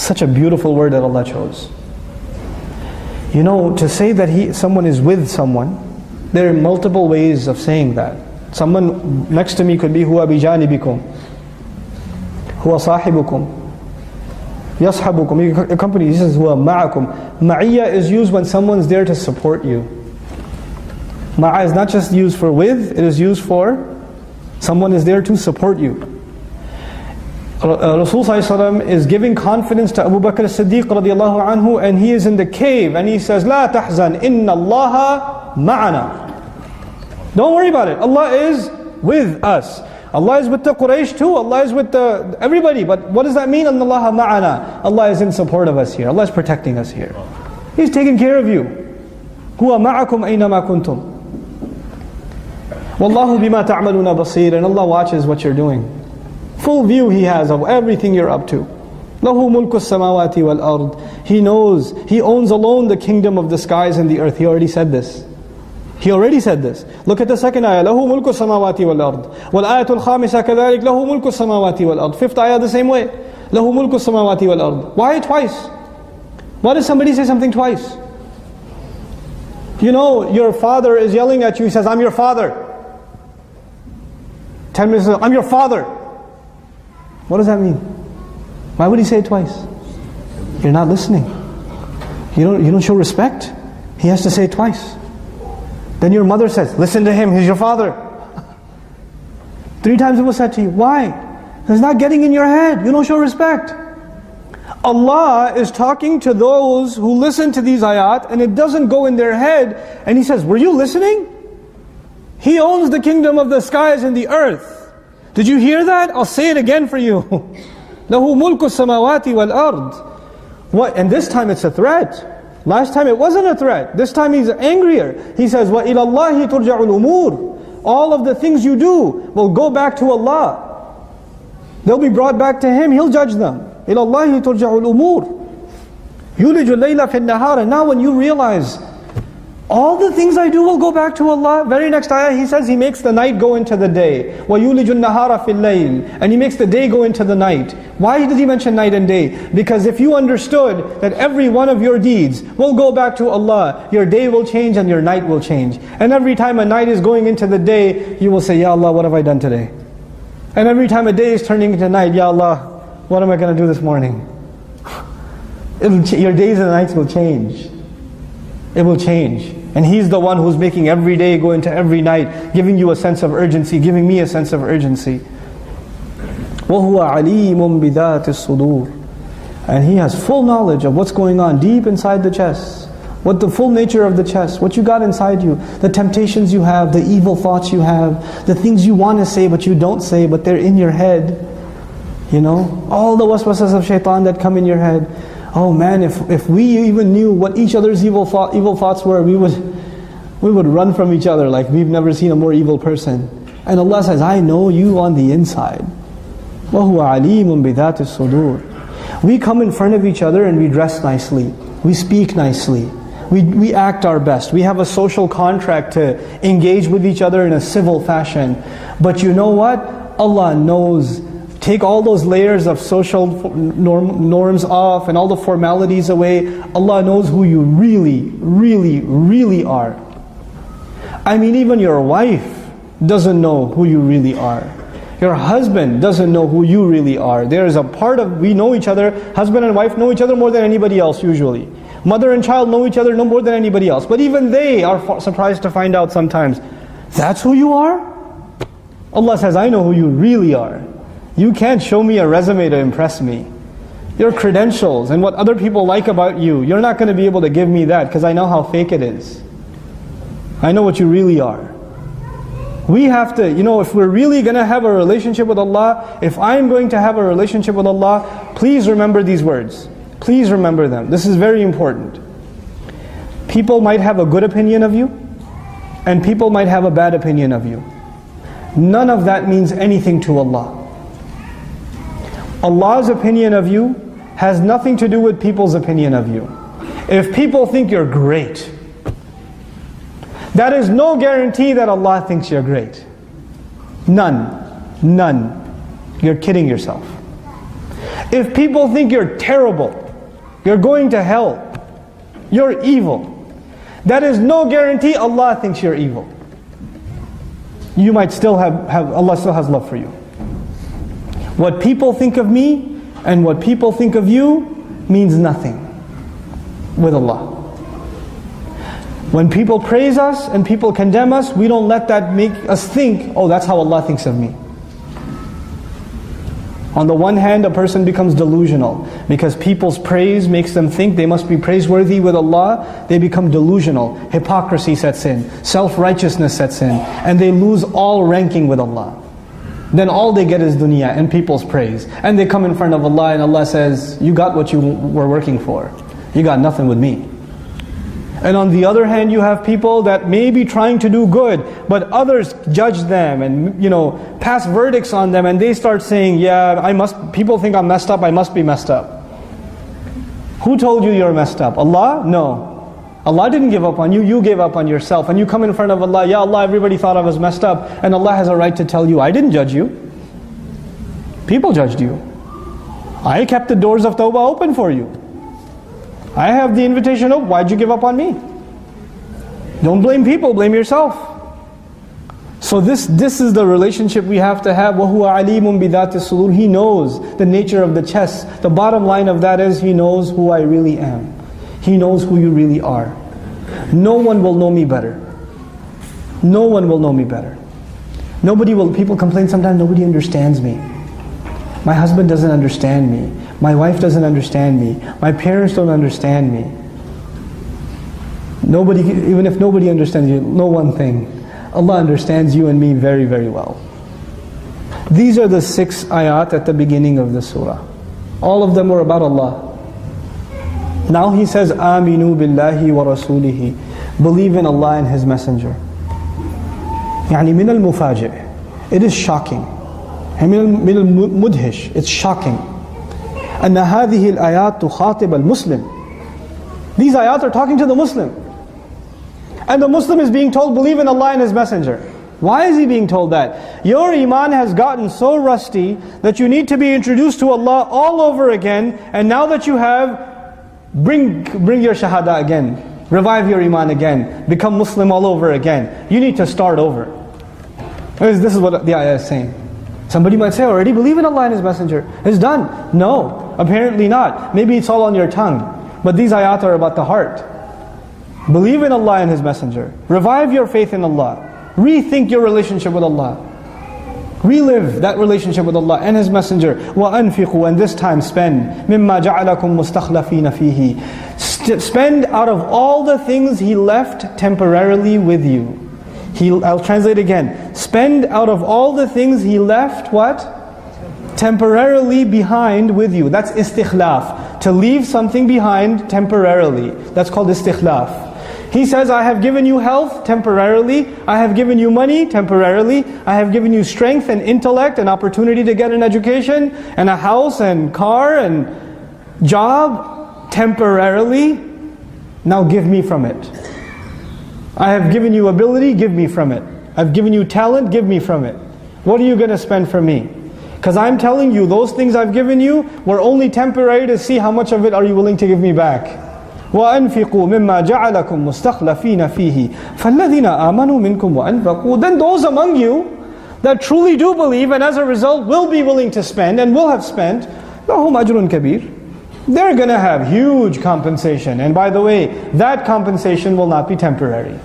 Such a beautiful word that Allah chose. You know, to say that someone is with someone, there are multiple ways of saying that. Someone next to me could be huwa bijanibikum, huwa sahibukum, yashabukum. He accompanies, he says huwa ma'akum. Ma'iyya is used when someone's there to support you. Ma'a is not just used for with, it is used for someone is there to support you. Rasul ﷺ is giving confidence to Abu Bakr as-Siddiq radiallahu anhu, and he is in the cave and he says, La tahzan, inna Allaha ma'ana. Don't worry about it. Allah is with us. Allah is with the Quraysh too. Allah is with everybody. But what does that mean? Inna Allaha ma'ana. Allah is in support of us here. Allah is protecting us here. He's taking care of you. Huwa ma'akum aynama kuntum. Wallahu bima ta'maluna basir. And Allah watches what you're doing. Full view He has of everything you're up to. Lahu mulku samawati wal ard. He knows, He owns alone the kingdom of the skies and the earth. He already said this. He already said this. Look at the second ayah. Lahu mulku samawati wal ard. Wal ayatul khamisa kadhalik. Lahu mulku samawati wal ard. Fifth ayah the same way. Lahu mulku samawati wal ard. Why twice? Why does somebody say something twice? You know, your father is yelling at you. He says, I'm your father. 10 minutes later, I'm your father. What does that mean? Why would he say it twice? You're not listening. You don't show respect. He has to say it twice. Then your mother says, listen to him, he's your father. 3 times it was said to you. Why? It's not getting in your head. You don't show respect. Allah is talking to those who listen to these ayat and it doesn't go in their head. And He says, were you listening? He owns the kingdom of the skies and the earth. Did you hear that? I'll say it again for you. Lahu mulku samawati wal ard. What? And this time it's a threat. Last time it wasn't a threat. This time He's angrier. He says, wa ila Allahi turja'ul umur. All of the things you do will go back to Allah. They'll be brought back to Him. He'll judge them. Ila Allahi turja'ul umur. Yulijul layla fin nahar. And now when you realize all the things I do will go back to Allah. Very next ayah He says He makes the night go into the day. وَيُولِجُ النَّهَارَ فِي اللَّيْلِ. And He makes the day go into the night. Why did He mention night and day? Because if you understood that every one of your deeds will go back to Allah, your day will change and your night will change. And every time a night is going into the day, you will say, Ya Allah, what have I done today? And every time a day is turning into night, Ya Allah, what am I going to do this morning? Your days and nights will change. It will change. And He's the one who's making every day go into every night, giving you a sense of urgency, giving me a sense of urgency. وَهُوَ عَلِيمٌ بِذَاتِ الصُّدُورِ. And He has full knowledge of what's going on deep inside the chest. What the full nature of the chest, what you got inside you, the temptations you have, the evil thoughts you have, the things you want to say but you don't say but they're in your head. You know, all the waswasas of shaitan that come in your head. Oh man, if we even knew what each other's evil thoughts were, we would run from each other like we've never seen a more evil person. And Allah says, I know you on the inside. وَهُوَ عَلِيمٌ بِذَاتِ الصُّدُورِ. We come in front of each other and we dress nicely. We speak nicely. We act our best. We have a social contract to engage with each other in a civil fashion. But you know what? Allah knows. Take all those layers of social norms off and all the formalities away. Allah knows who you really, really, really are. I mean, even your wife doesn't know who you really are. Your husband doesn't know who you really are. There is a part of, we know each other, husband and wife know each other more than anybody else usually. Mother and child know each other no more than anybody else. But even they are surprised to find out sometimes, that's who you are? Allah says, I know who you really are. You can't show me a resume to impress me. Your credentials and what other people like about you, you're not going to be able to give me that because I know how fake it is. I know what you really are. We have to, if we're really going to have a relationship with Allah, if I'm going to have a relationship with Allah, please remember these words. Please remember them. This is very important. People might have a good opinion of you, and people might have a bad opinion of you. None of that means anything to Allah. Allah's opinion of you has nothing to do with people's opinion of you. If people think you're great, that is no guarantee that Allah thinks you're great. None. You're kidding yourself. If people think you're terrible, you're going to hell, you're evil, that is no guarantee Allah thinks you're evil. You might still Allah still has love for you. What people think of me and what people think of you means nothing with Allah. When people praise us and people condemn us, we don't let that make us think, oh, that's how Allah thinks of me. On the one hand, a person becomes delusional because people's praise makes them think they must be praiseworthy with Allah. They become delusional. Hypocrisy sets in. Self-righteousness sets in. And they lose all ranking with Allah. Then all they get is dunya and people's praise. And they come in front of Allah and Allah says, you got what you were working for. You got nothing with me. And on the other hand, you have people that may be trying to do good, but others judge them and pass verdicts on them, and they start saying, yeah, people think I'm messed up, I must be messed up. Who told you you're messed up? Allah? No. Allah didn't give up on you, you gave up on yourself. And you come in front of Allah, Ya Allah, everybody thought I was messed up, and Allah has a right to tell you, I didn't judge you. People judged you. I kept the doors of Tawbah open for you. I have the invitation open. Why'd you give up on me? Don't blame people, blame yourself. So this is the relationship we have to have. وَهُوَ عَلِيمٌ بِذَاتِ الصُّدُورِ. He knows the nature of the chest. The bottom line of that is He knows who I really am. He knows who you really are. No one will know me better. No one will know me better. People complain sometimes, nobody understands me. My husband doesn't understand me. My wife doesn't understand me. My parents don't understand me. Even if nobody understands you, know one thing. Allah understands you and me very, very well. These are the 6 ayat at the beginning of the surah. All of them were about Allah. Now He says, Aminu billahi wa rasulihi. Believe in Allah and His Messenger. يعني من المفاجئ. It is shocking. من المدهش. It's shocking. أن هذه الآيات تخاطب المسلم. These ayat are talking to the Muslim. And the Muslim is being told, believe in Allah and His Messenger. Why is he being told that? Your iman has gotten so rusty that you need to be introduced to Allah all over again. And now that you have, bring your shahada again. Revive your iman again. Become Muslim all over again. You need to start over. This is what the ayah is saying. Somebody might say, already believe in Allah and His Messenger. It's done. No, apparently not. Maybe it's all on your tongue. But these ayat are about the heart. Believe in Allah and His Messenger. Revive your faith in Allah. Rethink your relationship with Allah. Relive that relationship with Allah and His Messenger. وَأَنْفِقُوا. And this time spend. مِمَّا جَعَلَكُمْ مُسْتَخْلَفِينَ فِيهِ. Spend out of all the things He left temporarily with you. I'll translate again. Spend out of all the things He left, what? Temporarily behind with you. That's istikhlaf. To leave something behind temporarily. That's called istikhlaf. He says, I have given you health temporarily. I have given you money temporarily. I have given you strength and intellect and opportunity to get an education and a house and car and job temporarily. Now give me from it. I have given you ability, give me from it. I've given you talent, give me from it. What are you going to spend for me? Because I'm telling you, those things I've given you were only temporary to see how much of it are you willing to give me back. وَأَنْفِقُوا مِمَّا جَعَلَكُمْ مُسْتَخْلَفِينَ فِيهِ فَالَّذِينَ آمَنُوا مِنْكُمْ وَأَنْفَقُوا. Then those among you that truly do believe and as a result will be willing to spend and will have spent, لَهُمْ أَجْرٌ كَبِيرٌ. They're going to have huge compensation. And by the way, that compensation will not be temporary.